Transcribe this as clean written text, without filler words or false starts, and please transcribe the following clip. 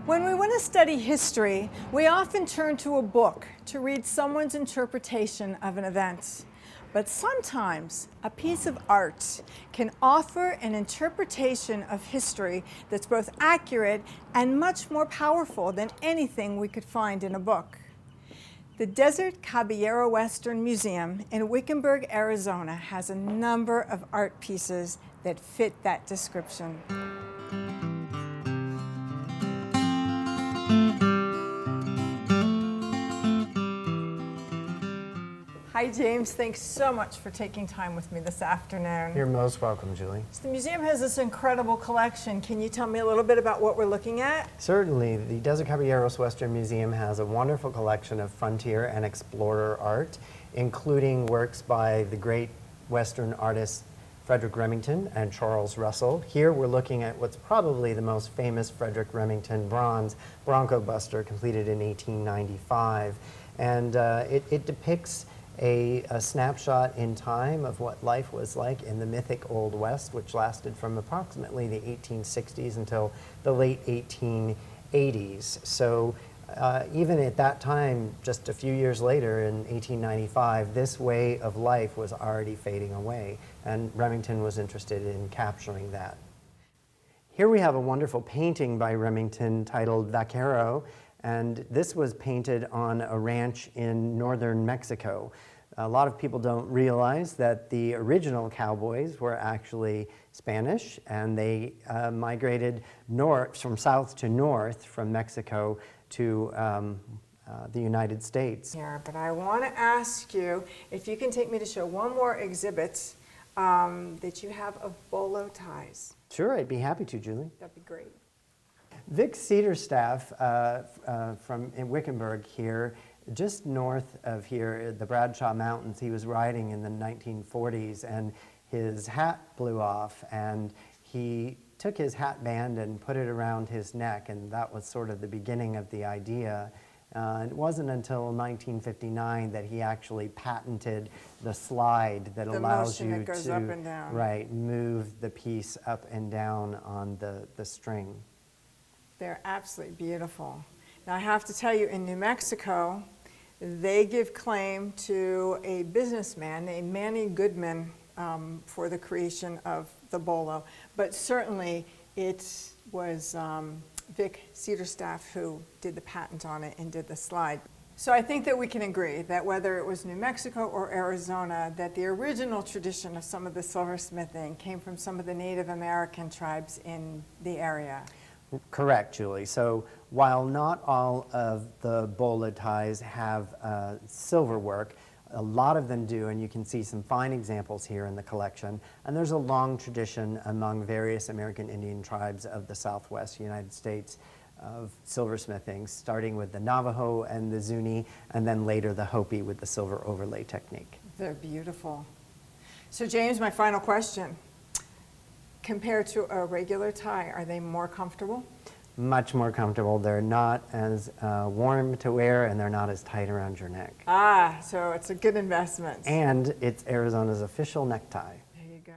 When we want to study history, we often turn to a book to read someone's interpretation of an event. But sometimes a piece of art can offer an interpretation of history that's both accurate and much more powerful than anything we could find in a book. The Desert Caballeros Western Museum in Wickenburg, Arizona has a number of art pieces that fit that description. Hi James, thanks so much for taking time with me this afternoon. You're most welcome, Julie. So the museum has this incredible collection. Can you tell me a little bit about what we're looking at? Certainly. The Desert Caballeros Western Museum has a wonderful collection of frontier and explorer art, including works by the great Western artists Frederick Remington and Charles Russell. Here we're looking at what's probably the most famous Frederick Remington bronze, Bronco Buster, completed in 1895. And it depicts a snapshot in time of what life was like in the mythic Old West, which lasted from approximately the 1860s until the late 1880s. So even at that time, just a few years later in 1895, this way of life was already fading away, and Remington was interested in capturing that. Here we have a wonderful painting by Remington titled Vaquero, and this was painted on a ranch in northern Mexico. A lot of people don't realize that the original cowboys were actually Spanish, and they migrated north, from south to north from Mexico to the United States. Yeah, but I want to ask you if you can take me to show one more exhibit that you have of bolo ties. Sure, I'd be happy to, Julie. That'd be great. Vic Cedarstaff in Wickenburg here, just north of here, the Bradshaw Mountains, he was riding in the 1940s and his hat blew off, and he took his hat band and put it around his neck, and that was sort of the beginning of the idea. It wasn't until 1959 that he actually patented the slide that allows you that goes to up and down. Right, move the piece up and down on the string. They're absolutely beautiful. Now I have to tell you, in New Mexico, they give claim to a businessman named Manny Goodman for the creation of the bolo, but certainly it was Vic Cedarstaff who did the patent on it and did the slide. So I think that we can agree that whether it was New Mexico or Arizona, that the original tradition of some of the silversmithing came from some of the Native American tribes in the area. Correct, Julie. So while not all of the bolo ties have silver work, a lot of them do, and you can see some fine examples here in the collection. And there's a long tradition among various American Indian tribes of the Southwest United States of silversmithing, starting with the Navajo and the Zuni, and then later the Hopi with the silver overlay technique. They're beautiful. So James, my final question. Compared to a regular tie, are they more comfortable? Much more comfortable. They're not as warm to wear, and they're not as tight around your neck. Ah, so it's a good investment. And it's Arizona's official necktie. There you go.